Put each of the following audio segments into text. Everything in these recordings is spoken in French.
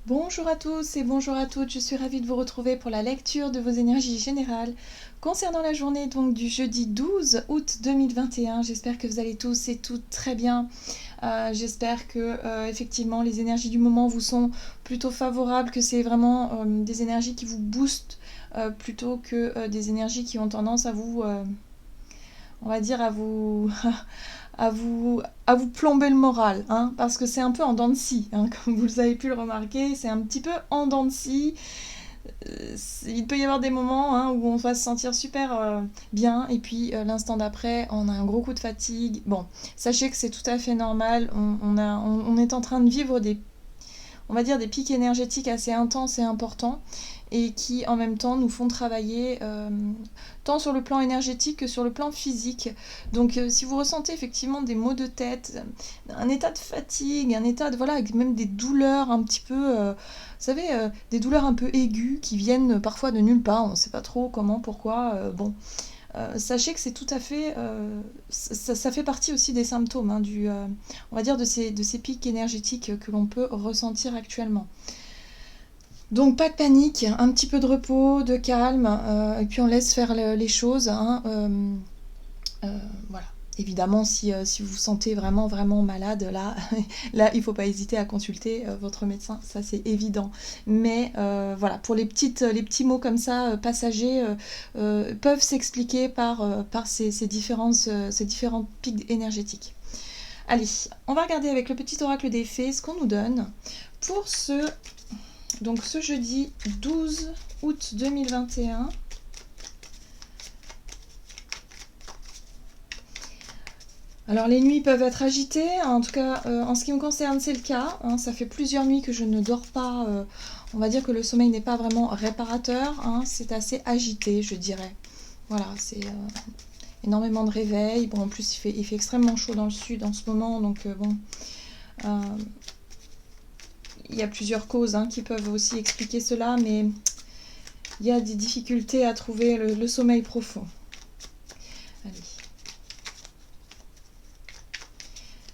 Bonjour à tous et bonjour à toutes, je suis ravie de vous retrouver pour la lecture de vos énergies générales concernant la journée donc du jeudi 12 août 2021. J'espère que vous allez tous et toutes très bien. J'espère que effectivement les énergies du moment vous sont plutôt favorables, que c'est vraiment des énergies qui vous boostent plutôt que des énergies qui ont tendance à vous, on va dire, à vous plomber le moral, hein, parce que c'est un peu en dents de scie, hein, comme vous avez pu le remarquer, c'est un petit peu en dents de scie. Il peut y avoir des moments hein, où on va se sentir super bien, et puis l'instant d'après, on a un gros coup de fatigue. Bon, sachez que c'est tout à fait normal, on est en train de vivre on va dire des pics énergétiques assez intenses et importants, et qui en même temps nous font travailler tant sur le plan énergétique que sur le plan physique. Donc si vous ressentez effectivement des maux de tête, un état de fatigue, un état de voilà, même des douleurs un petit peu, vous savez, des douleurs un peu aiguës qui viennent parfois de nulle part, on ne sait pas trop comment, pourquoi, bon. Sachez que c'est tout à fait, ça fait partie aussi des symptômes, hein, on va dire de ces pics énergétiques que l'on peut ressentir actuellement. Donc pas de panique, un petit peu de repos, de calme, et puis on laisse faire les choses. Hein, voilà. Évidemment, si vous vous sentez vraiment, vraiment malade, là il ne faut pas hésiter à consulter votre médecin, ça c'est évident. Mais voilà, pour les petits mots comme ça, passagers, peuvent s'expliquer par ces différents pics énergétiques. Allez, on va regarder avec le petit oracle des fées ce qu'on nous donne pour ce jeudi 12 août 2021. Alors les nuits peuvent être agitées, en tout cas en ce qui me concerne c'est le cas, hein, ça fait plusieurs nuits que je ne dors pas, on va dire que le sommeil n'est pas vraiment réparateur, hein, c'est assez agité je dirais. Voilà, c'est énormément de réveils, bon en plus il fait extrêmement chaud dans le sud en ce moment, donc bon, il y a plusieurs causes hein, qui peuvent aussi expliquer cela, mais il y a des difficultés à trouver le sommeil profond. Allez.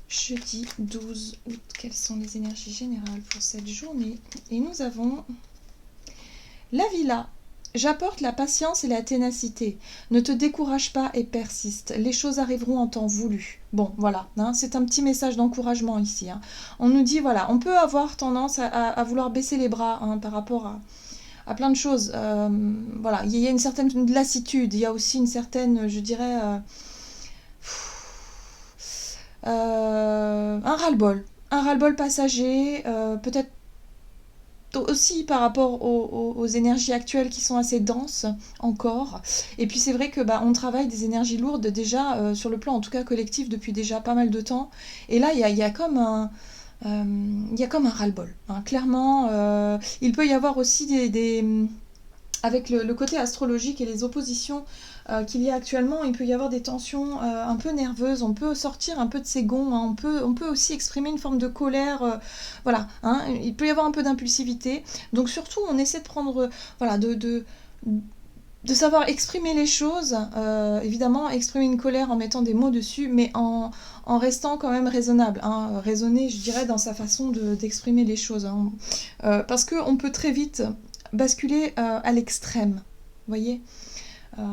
Jeudi 12 août, quelles sont les énergies générales pour cette journée? Et nous avons la villa. J'apporte la patience et la ténacité. Ne te décourage pas et persiste. Les choses arriveront en temps voulu. Bon, voilà, hein, c'est un petit message d'encouragement ici. Hein. On nous dit, voilà, on peut avoir tendance à vouloir baisser les bras hein, par rapport à plein de choses. Voilà, il y a une certaine lassitude, il y a aussi une certaine, je dirais, un ras-le-bol. Un ras-le-bol passager, peut-être aussi par rapport aux énergies actuelles qui sont assez denses encore. Et puis c'est vrai que on travaille des énergies lourdes déjà sur le plan en tout cas collectif depuis déjà pas mal de temps. Et là il y a comme un ras-le-bol. Hein. Clairement, il peut y avoir aussi avec le côté astrologique et les oppositions qu'il y a actuellement, il peut y avoir des tensions un peu nerveuses, on peut sortir un peu de ses gonds, hein, on peut aussi exprimer une forme de colère, voilà, hein, il peut y avoir un peu d'impulsivité, donc surtout on essaie de prendre, voilà, de savoir exprimer les choses, évidemment exprimer une colère en mettant des mots dessus, mais en restant quand même raisonnable, hein, raisonner je dirais dans sa façon d'exprimer les choses, hein, parce qu'on peut très vite basculer à l'extrême, vous voyez.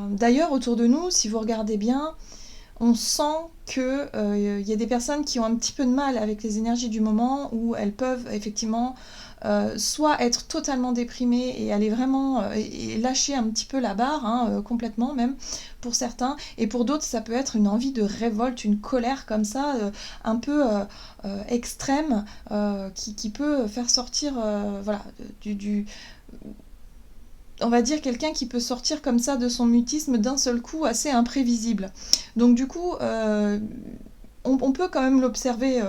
D'ailleurs, autour de nous, si vous regardez bien, on sent qu'il y a des personnes qui ont un petit peu de mal avec les énergies du moment, où elles peuvent effectivement soit être totalement déprimées et aller vraiment et lâcher un petit peu la barre, hein, complètement même, pour certains, et pour d'autres ça peut être une envie de révolte, une colère comme ça, un peu extrême, qui peut faire sortir voilà, on va dire quelqu'un qui peut sortir comme ça de son mutisme d'un seul coup assez imprévisible. Donc du coup, on peut quand même l'observer,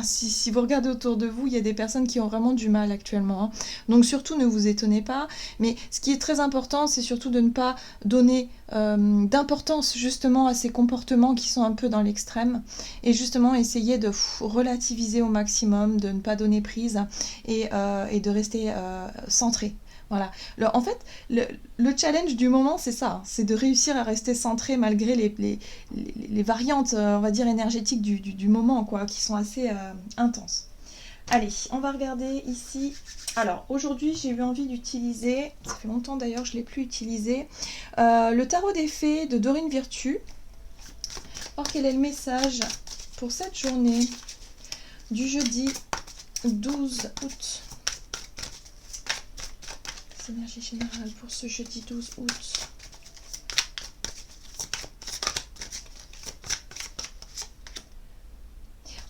si vous regardez autour de vous, il y a des personnes qui ont vraiment du mal actuellement. Hein. Donc surtout ne vous étonnez pas, mais ce qui est très important, c'est surtout de ne pas donner d'importance justement à ces comportements qui sont un peu dans l'extrême, et justement essayer de relativiser au maximum, de ne pas donner prise, et de rester centré. Voilà. En fait, le challenge du moment, c'est ça, c'est de réussir à rester centré malgré les variantes, on va dire, énergétiques du moment, quoi, qui sont assez intenses. Allez, on va regarder ici. Alors, aujourd'hui, j'ai eu envie d'utiliser, ça fait longtemps d'ailleurs, je ne l'ai plus utilisé, le tarot des fées de Dorine Virtue. Or, quel est le message pour cette journée du jeudi 12 août? Les énergies générales pour ce jeudi 12 août.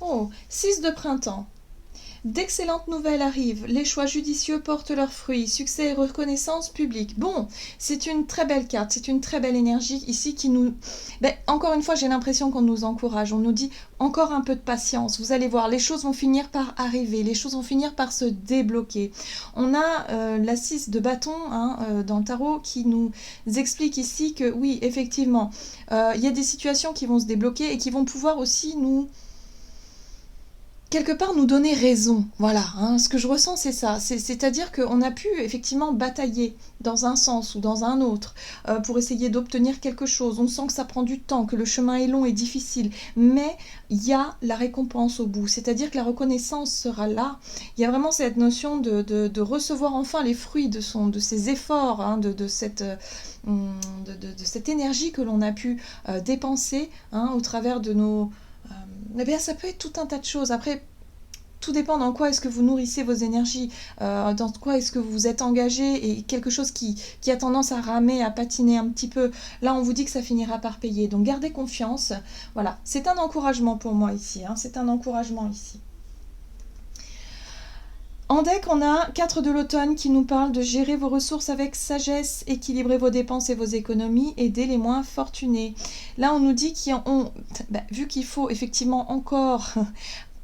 Oh, 6 de printemps. D'excellentes nouvelles arrivent, les choix judicieux portent leurs fruits, succès et reconnaissance publique. Bon, c'est une très belle carte, c'est une très belle énergie ici qui nous... encore une fois, j'ai l'impression qu'on nous encourage, on nous dit encore un peu de patience. Vous allez voir, les choses vont finir par arriver, les choses vont finir par se débloquer. On a la 6 de bâton dans le tarot qui nous explique ici que oui, effectivement, il y a des situations qui vont se débloquer et qui vont pouvoir aussi nous... quelque part nous donner raison, voilà, ce que je ressens c'est ça, c'est-à-dire qu'on a pu effectivement batailler dans un sens ou dans un autre pour essayer d'obtenir quelque chose, on sent que ça prend du temps, que le chemin est long et difficile, mais il y a la récompense au bout, c'est-à-dire que la reconnaissance sera là, il y a vraiment cette notion de recevoir enfin les fruits de ses efforts, de cette énergie que l'on a pu dépenser au travers de nos... Eh bien, ça peut être tout un tas de choses. Après, tout dépend dans quoi est-ce que vous nourrissez vos énergies, dans quoi est-ce que vous vous êtes engagé, et quelque chose qui a tendance à ramer, à patiner un petit peu. Là, on vous dit que ça finira par payer. Donc, gardez confiance. Voilà, c'est un encouragement pour moi ici. C'est un encouragement ici. En deck, on a 4 de l'automne qui nous parle de gérer vos ressources avec sagesse, équilibrer vos dépenses et vos économies, aider les moins fortunés. Là, on nous dit vu qu'il faut effectivement encore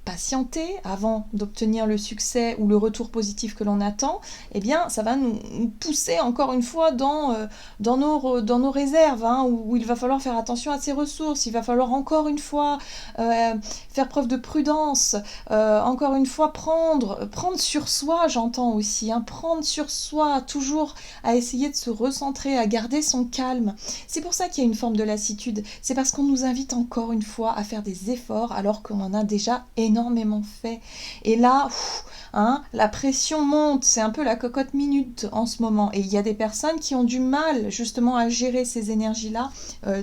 patienter avant d'obtenir le succès ou le retour positif que l'on attend, eh bien ça va nous pousser encore une fois dans nos réserves, où il va falloir faire attention à ses ressources, il va falloir encore une fois faire preuve de prudence, encore une fois prendre sur soi, j'entends aussi, prendre sur soi, toujours à essayer de se recentrer, à garder son calme. C'est pour ça qu'il y a une forme de lassitude, c'est parce qu'on nous invite encore une fois à faire des efforts alors qu'on en a déjà énormément fait. Et là, la pression monte, c'est un peu la cocotte minute en ce moment. Et il y a des personnes qui ont du mal justement à gérer ces énergies-là,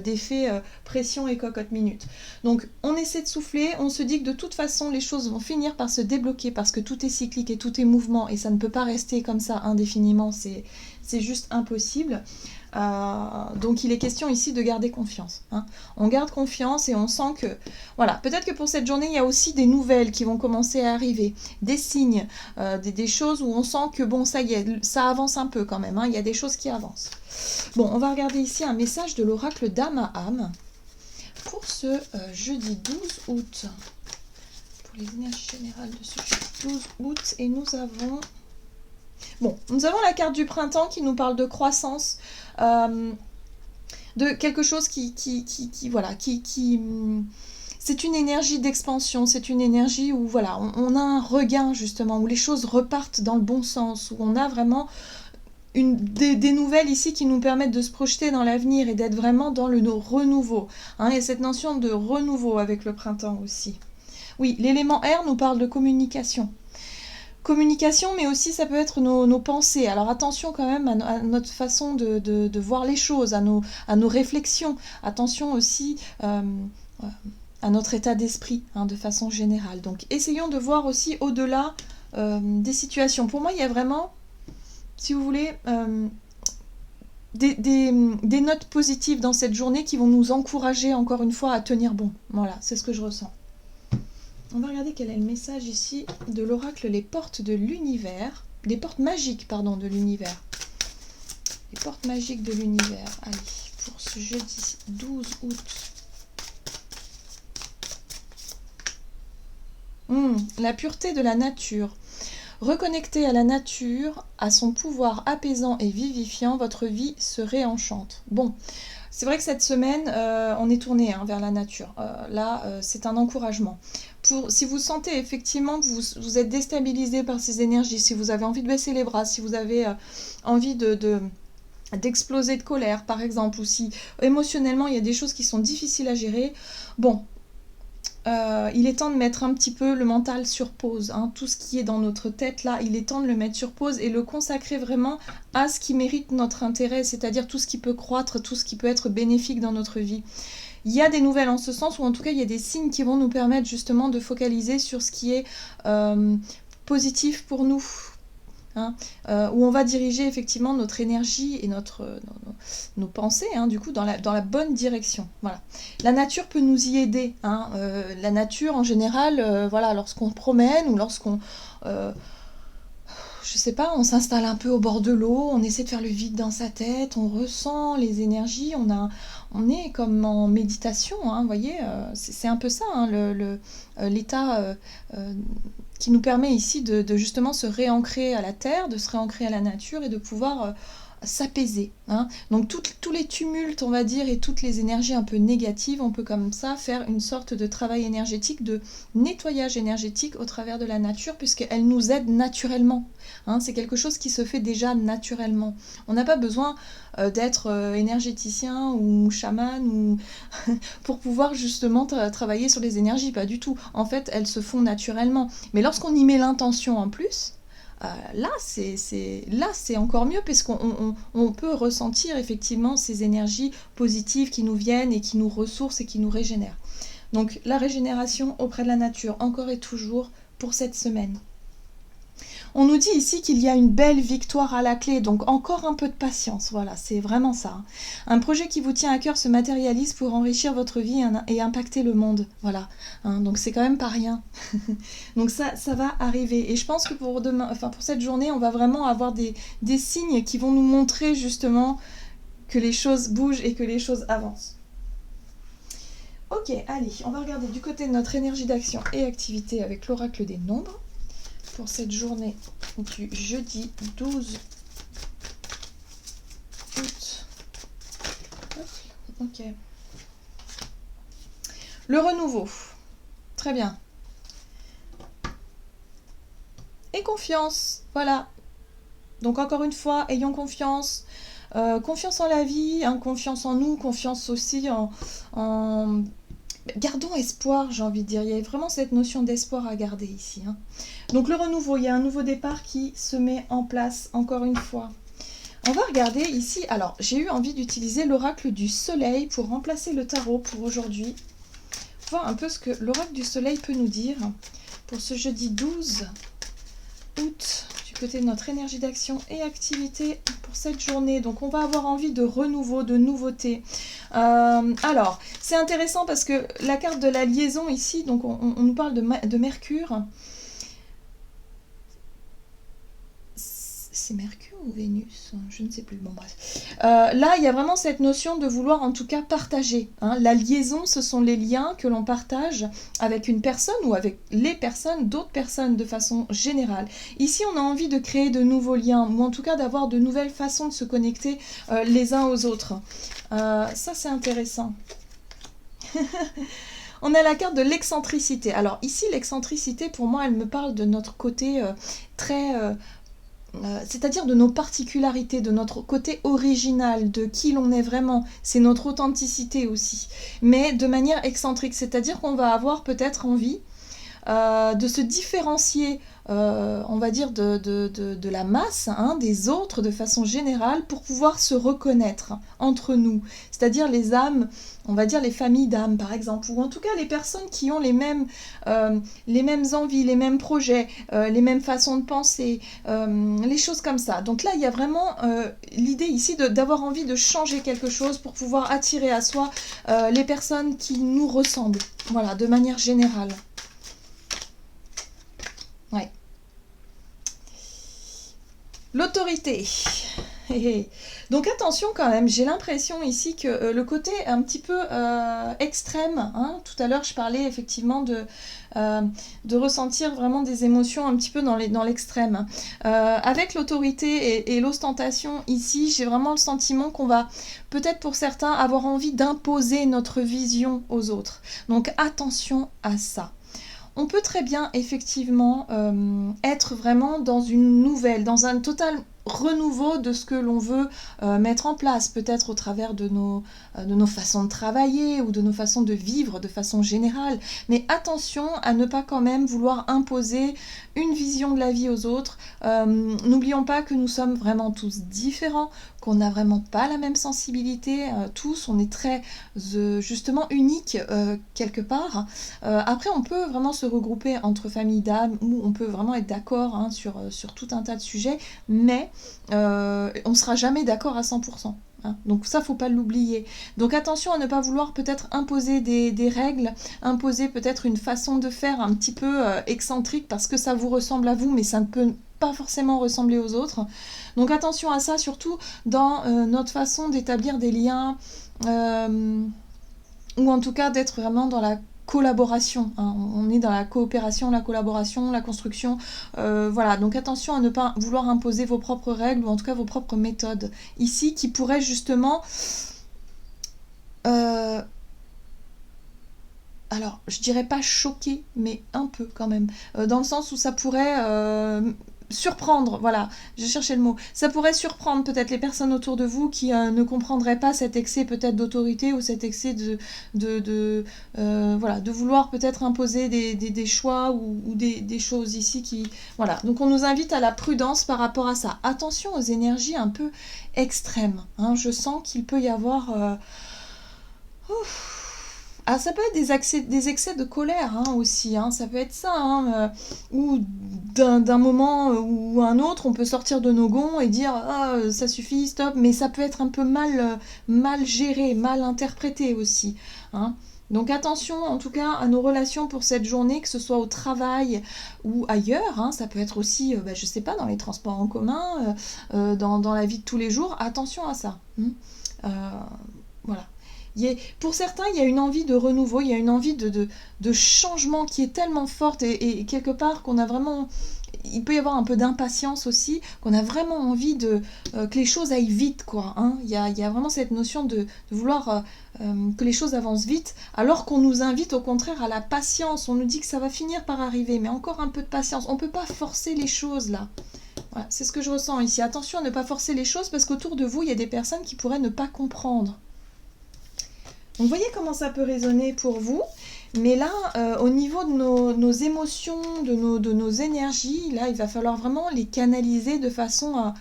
d'effet pression et cocotte minute. Donc on essaie de souffler, on se dit que de toute façon les choses vont finir par se débloquer parce que tout est cyclique et tout est mouvement et ça ne peut pas rester comme ça indéfiniment, c'est juste impossible. Donc il est question ici de garder confiance. On garde confiance et on sent que, voilà, peut-être que pour cette journée, il y a aussi des nouvelles qui vont commencer à arriver, des signes, des choses où on sent que bon, ça y est, ça avance un peu quand même, il y a des choses qui avancent. Bon, on va regarder ici un message de l'oracle d'âme à âme pour ce jeudi 12 août. Pour les énergies générales de ce jeudi 12 août, et nous avons la carte du printemps qui nous parle de croissance, de quelque chose qui c'est une énergie d'expansion, c'est une énergie où voilà, on a un regain justement, où les choses repartent dans le bon sens, où on a vraiment des nouvelles ici qui nous permettent de se projeter dans l'avenir et d'être vraiment dans le renouveau. Il y a cette notion de renouveau avec le printemps aussi. Oui, l'élément R nous parle de communication. Communication, mais aussi ça peut être nos pensées. Alors attention quand même à notre façon de voir les choses, à nos réflexions. Attention aussi à notre état d'esprit, de façon générale. Donc essayons de voir aussi au-delà des situations. Pour moi, il y a vraiment, si vous voulez, des notes positives dans cette journée qui vont nous encourager encore une fois à tenir bon. Voilà, c'est ce que je ressens. On va regarder quel est le message ici de l'oracle Les Portes de l'Univers. Des portes magiques, pardon, de l'Univers. Les portes magiques de l'Univers. Allez, pour ce jeudi 12 août. La pureté de la nature. Reconnecté à la nature, à son pouvoir apaisant et vivifiant, votre vie se réenchante. Bon, c'est vrai que cette semaine, on est tourné vers la nature. Là, c'est un encouragement. Si vous sentez effectivement que vous êtes déstabilisé par ces énergies, si vous avez envie de baisser les bras, si vous avez envie d'exploser de colère, par exemple, ou si émotionnellement, il y a des choses qui sont difficiles à gérer, bon, il est temps de mettre un petit peu le mental sur pause, hein. Tout ce qui est dans notre tête là, il est temps de le mettre sur pause et le consacrer vraiment à ce qui mérite notre intérêt, c'est-à-dire tout ce qui peut croître, tout ce qui peut être bénéfique dans notre vie. Il y a des nouvelles en ce sens, ou en tout cas il y a des signes qui vont nous permettre justement de focaliser sur ce qui est positif pour nous, hein, où on va diriger effectivement notre énergie et nos pensées, hein, du coup, dans la bonne direction. Voilà. La nature peut nous y aider, hein. La nature, en général, voilà, lorsqu'on se promène ou lorsqu'on... je sais pas, on s'installe un peu au bord de l'eau, on essaie de faire le vide dans sa tête, on ressent les énergies, on est comme en méditation, hein, vous voyez, c'est un peu ça, hein, l'état qui nous permet ici de justement se réancrer à la terre, de se réancrer à la nature et de pouvoir s'apaiser, hein. Donc tous les tumultes, on va dire, et toutes les énergies un peu négatives, on peut comme ça faire une sorte de travail énergétique, de nettoyage énergétique au travers de la nature, puisqu'elle nous aide naturellement, hein. C'est quelque chose qui se fait déjà naturellement. On n'a pas besoin d'être énergéticien ou chaman ou pour pouvoir justement travailler sur les énergies, pas du tout. En fait, elles se font naturellement. Mais lorsqu'on y met l'intention en plus, là, c'est encore mieux, parce qu'on peut ressentir effectivement ces énergies positives qui nous viennent et qui nous ressourcent et qui nous régénèrent. Donc la régénération auprès de la nature, encore et toujours pour cette semaine. On nous dit ici qu'il y a une belle victoire à la clé, donc encore un peu de patience, voilà, c'est vraiment ça, hein. Un projet qui vous tient à cœur se matérialise pour enrichir votre vie et impacter le monde, voilà, hein, donc c'est quand même pas rien. Donc ça va arriver, et je pense que pour demain, enfin pour cette journée, on va vraiment avoir des signes qui vont nous montrer justement que les choses bougent et que les choses avancent. Ok, allez, on va regarder du côté de notre énergie d'action et activité avec l'oracle des nombres pour cette journée du jeudi 12 août. Ok. Le renouveau. Très bien. Et confiance. Voilà. Donc encore une fois, ayons confiance. Confiance en la vie, hein, confiance en nous, confiance aussi en... Gardons espoir, j'ai envie de dire. Il y a vraiment cette notion d'espoir à garder ici, hein. Donc le renouveau, il y a un nouveau départ qui se met en place, encore une fois. On va regarder ici. Alors, j'ai eu envie d'utiliser l'oracle du soleil pour remplacer le tarot pour aujourd'hui. Voir un peu ce que l'oracle du soleil peut nous dire pour ce jeudi 12 août, du côté de notre énergie d'action et activité pour cette journée. Donc on va avoir envie de renouveau, de nouveauté. Alors, c'est intéressant parce que la carte de la liaison ici, donc on nous parle de Mercure. C'est Mercure ou Vénus? Je ne sais plus, bon bref. Là, il y a vraiment cette notion de vouloir en tout cas partager, hein. La liaison, ce sont les liens que l'on partage avec une personne ou avec les personnes, d'autres personnes de façon générale. Ici, on a envie de créer de nouveaux liens, ou en tout cas d'avoir de nouvelles façons de se connecter les uns aux autres. Ça, c'est intéressant. On a la carte de l'excentricité. Alors ici, l'excentricité, pour moi, elle me parle de notre côté très... c'est-à-dire de nos particularités, de notre côté original, de qui l'on est vraiment. C'est notre authenticité aussi, mais de manière excentrique, c'est-à-dire qu'on va avoir peut-être envie de se différencier, on va dire, de la masse, hein, des autres de façon générale, pour pouvoir se reconnaître entre nous. C'est-à-dire les âmes, on va dire les familles d'âmes par exemple, ou en tout cas les personnes qui ont les mêmes envies, les mêmes projets, les mêmes façons de penser, les choses comme ça. Donc là, il y a vraiment l'idée ici d'avoir envie de changer quelque chose pour pouvoir attirer à soi les personnes qui nous ressemblent, voilà, de manière générale. Ouais. L'autorité. Donc attention quand même, j'ai l'impression ici que le côté un petit peu extrême, hein, tout à l'heure je parlais effectivement de ressentir vraiment des émotions un petit peu dans l'extrême. Avec l'autorité et l'ostentation ici, j'ai vraiment le sentiment qu'on va peut-être pour certains avoir envie d'imposer notre vision aux autres. Donc attention à ça. On peut très bien effectivement être vraiment dans une nouvelle, dans un total renouveau de ce que l'on veut mettre en place, peut-être au travers de nos façons de travailler ou de nos façons de vivre de façon générale. Mais attention à ne pas quand même vouloir imposer une vision de la vie aux autres. N'oublions pas que nous sommes vraiment tous différents, qu'on n'a vraiment pas la même sensibilité, tous, on est très justement uniques quelque part. Après, on peut vraiment se regrouper entre familles d'âmes, où on peut vraiment être d'accord hein, sur tout un tas de sujets, mais on ne sera jamais d'accord à 100%. Hein. Donc ça, faut pas l'oublier. Donc attention à ne pas vouloir peut-être imposer des règles, imposer peut-être une façon de faire un petit peu excentrique parce que ça vous ressemble à vous, mais ça ne peut pas forcément ressembler aux autres. Donc attention à ça, surtout dans notre façon d'établir des liens, ou en tout cas d'être vraiment dans la collaboration. Hein. On est dans la coopération, la collaboration, la construction. Voilà, donc attention à ne pas vouloir imposer vos propres règles ou en tout cas vos propres méthodes ici qui pourraient justement... alors, je dirais pas choquer, mais un peu quand même. Dans le sens où ça pourrait surprendre, voilà, je cherchais le mot. Ça pourrait surprendre peut-être les personnes autour de vous qui ne comprendraient pas cet excès peut-être d'autorité ou cet excès voilà, de vouloir peut-être imposer des choix ou des choses ici qui... Voilà, donc on nous invite à la prudence par rapport à ça. Attention aux énergies un peu extrêmes. Hein. Je sens qu'il peut y avoir... Ah, ça peut être des excès de colère hein, aussi, hein, ça peut être ça, hein, ou d'un moment ou un autre, on peut sortir de nos gonds et dire ah, ça suffit, stop, mais ça peut être un peu mal géré, mal interprété aussi. Hein. Donc attention en tout cas à nos relations pour cette journée, que ce soit au travail ou ailleurs, hein, ça peut être aussi, je sais pas, dans les transports en commun, dans la vie de tous les jours, attention à ça. Voilà. Pour certains, il y a une envie de renouveau, il y a une envie de changement qui est tellement forte et quelque part qu'on a vraiment... Il peut y avoir un peu d'impatience aussi, qu'on a vraiment envie que les choses aillent vite, quoi. Hein. Il y a vraiment cette notion de vouloir que les choses avancent vite, alors qu'on nous invite au contraire à la patience. On nous dit que ça va finir par arriver, mais encore un peu de patience. On ne peut pas forcer les choses, là. Voilà, c'est ce que je ressens ici. Attention à ne pas forcer les choses, parce qu'autour de vous, il y a des personnes qui pourraient ne pas comprendre. Donc, vous voyez comment ça peut résonner pour vous. Mais là, au niveau de nos émotions, de nos énergies, là, il va falloir vraiment les canaliser de façon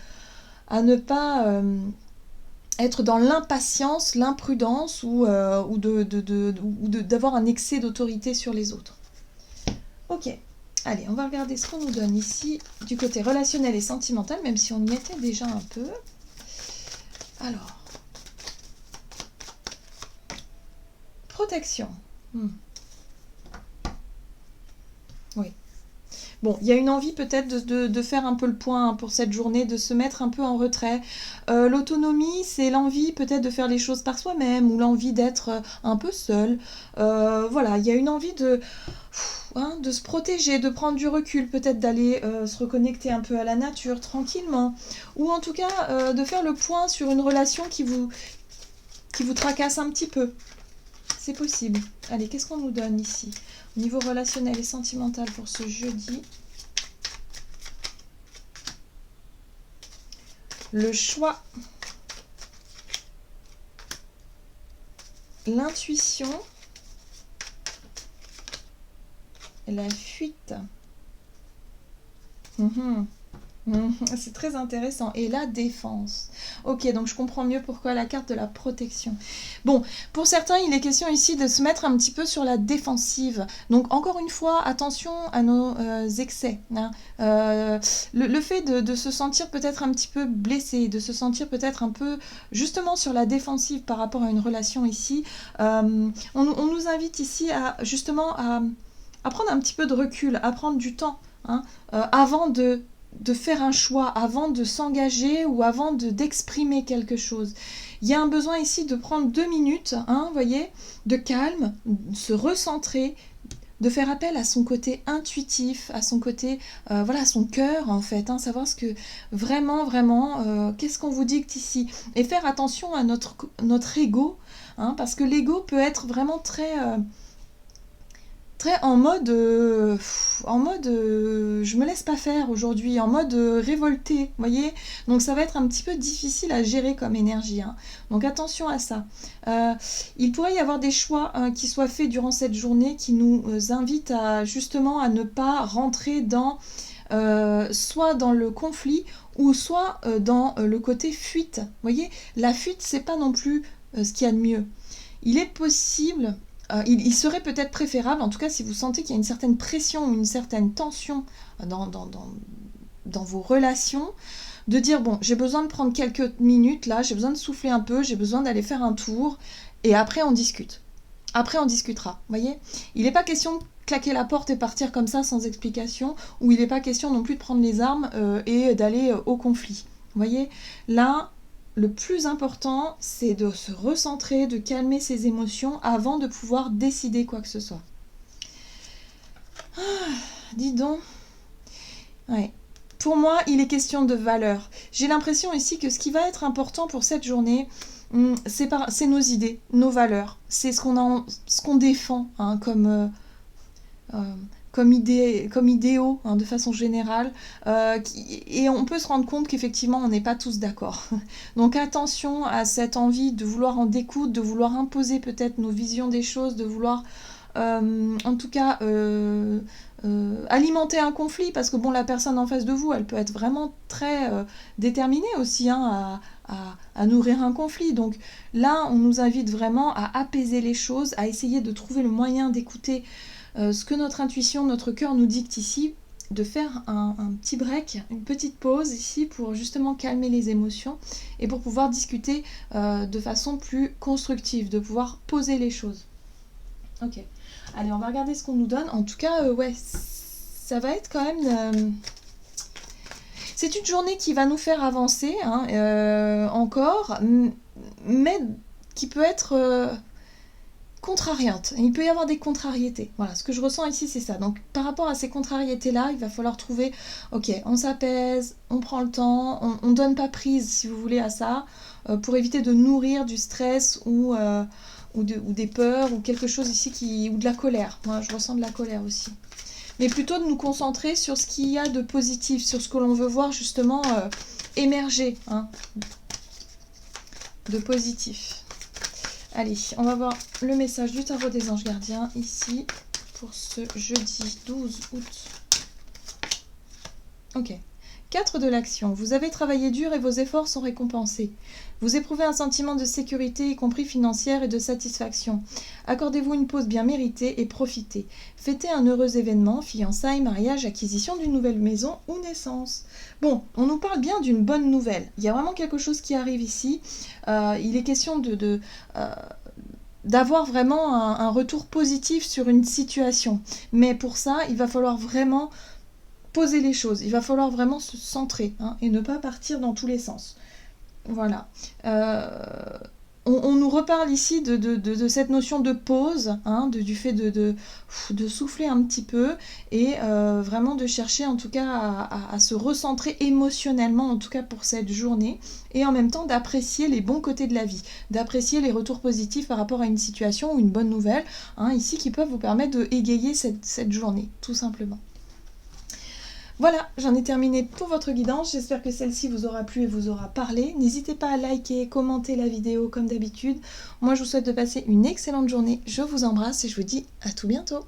à ne pas être dans l'impatience, l'imprudence ou d'avoir un excès d'autorité sur les autres. Ok, allez, on va regarder ce qu'on nous donne ici du côté relationnel et sentimental, même si on y était déjà un peu. Alors... Protection. Oui. Bon, il y a une envie peut-être de faire un peu le point pour cette journée, de se mettre un peu en retrait. L'autonomie, c'est l'envie peut-être de faire les choses par soi-même ou l'envie d'être un peu seul. Voilà, il y a une envie de se protéger, de prendre du recul, peut-être d'aller se reconnecter un peu à la nature tranquillement. Ou en tout cas, de faire le point sur une relation qui vous tracasse un petit peu. C'est possible. Allez, qu'est-ce qu'on nous donne ici? Au niveau relationnel et sentimental pour ce jeudi. Le choix. L'intuition. Et la fuite. C'est très intéressant. Et la défense. Ok, donc je comprends mieux pourquoi la carte de la protection. Bon, pour certains, il est question ici de se mettre un petit peu sur la défensive. Donc encore une fois, attention à nos excès. Hein. Le fait de se sentir peut-être un petit peu blessé, de se sentir peut-être un peu justement sur la défensive par rapport à une relation ici, on nous invite ici à justement à prendre un petit peu de recul, à prendre du temps, hein, avant de faire un choix, avant de s'engager ou avant d'exprimer quelque chose. Il y a un besoin ici de prendre 2 minutes, hein, voyez, de calme, de se recentrer, de faire appel à son côté intuitif, à son côté, voilà, à son cœur en fait, hein, savoir ce que vraiment, qu'est-ce qu'on vous dicte ici. Et faire attention à notre ego, hein, parce que l'ego peut être vraiment très serait en mode je me laisse pas faire aujourd'hui, en mode révolté, voyez. Donc ça va être un petit peu difficile à gérer comme énergie, hein. Donc attention à ça. Il pourrait y avoir des choix qui soient faits durant cette journée qui nous invitent à justement à ne pas rentrer dans soit dans le conflit ou soit dans le côté fuite. Vous voyez, la fuite, c'est pas non plus ce qu'il y a de mieux. Il est possible, il serait peut-être préférable, en tout cas si vous sentez qu'il y a une certaine pression ou une certaine tension dans vos relations, de dire bon, j'ai besoin de prendre quelques minutes là, j'ai besoin de souffler un peu, j'ai besoin d'aller faire un tour, et après on discute. Après on discutera, voyez. Il n'est pas question de claquer la porte et partir comme ça sans explication, ou il n'est pas question non plus de prendre les armes et d'aller au conflit. Voyez, là, le plus important, c'est de se recentrer, de calmer ses émotions avant de pouvoir décider quoi que ce soit. Ah, dis donc. Ouais. Pour moi, il est question de valeur. J'ai l'impression ici que ce qui va être important pour cette journée, c'est nos idées, nos valeurs. C'est ce qu'on défend hein, comme idéaux hein, de façon générale. Et on peut se rendre compte qu'effectivement, on n'est pas tous d'accord. Donc attention à cette envie de vouloir en découdre, de vouloir imposer peut-être nos visions des choses, de vouloir en tout cas alimenter un conflit, parce que bon, la personne en face de vous, elle peut être vraiment très déterminée aussi hein, à nourrir un conflit. Donc là, on nous invite vraiment à apaiser les choses, à essayer de trouver le moyen d'écouter ce que notre intuition, notre cœur nous dicte ici, de faire un petit break, une petite pause ici pour justement calmer les émotions et pour pouvoir discuter de façon plus constructive, de pouvoir poser les choses. Ok. Allez, on va regarder ce qu'on nous donne. En tout cas, ouais, ça va être quand même... C'est une journée qui va nous faire avancer, hein, encore, mais qui peut être contrariante. Il peut y avoir des contrariétés. Voilà, ce que je ressens ici, c'est ça. Donc, par rapport à ces contrariétés-là, il va falloir trouver... Ok, on s'apaise, on prend le temps, on donne pas prise, si vous voulez, à ça, pour éviter de nourrir du stress ou des peurs ou quelque chose ici ou de la colère. Moi, je ressens de la colère aussi. Mais plutôt de nous concentrer sur ce qu'il y a de positif, sur ce que l'on veut voir justement émerger hein, de positif. Allez, on va voir le message du tarot des anges gardiens ici pour ce jeudi 12 août. Ok. 4 de l'action. Vous avez travaillé dur et vos efforts sont récompensés. Vous éprouvez un sentiment de sécurité, y compris financière, et de satisfaction. Accordez-vous une pause bien méritée et profitez. Fêtez un heureux événement, fiançailles, mariage, acquisition d'une nouvelle maison ou naissance. Bon, on nous parle bien d'une bonne nouvelle. Il y a vraiment quelque chose qui arrive ici. Il est question d'avoir vraiment un retour positif sur une situation. Mais pour ça, il va falloir vraiment poser les choses. Il va falloir vraiment se centrer hein, et ne pas partir dans tous les sens. Voilà. On nous reparle ici de cette notion de pause, hein, du fait de souffler un petit peu et vraiment de chercher en tout cas à se recentrer émotionnellement, en tout cas pour cette journée, et en même temps d'apprécier les bons côtés de la vie, d'apprécier les retours positifs par rapport à une situation ou une bonne nouvelle, hein, ici qui peuvent vous permettre de égayer cette journée, tout simplement. Voilà, j'en ai terminé pour votre guidance. J'espère que celle-ci vous aura plu et vous aura parlé. N'hésitez pas à liker, commenter la vidéo comme d'habitude. Moi, je vous souhaite de passer une excellente journée. Je vous embrasse et je vous dis à tout bientôt.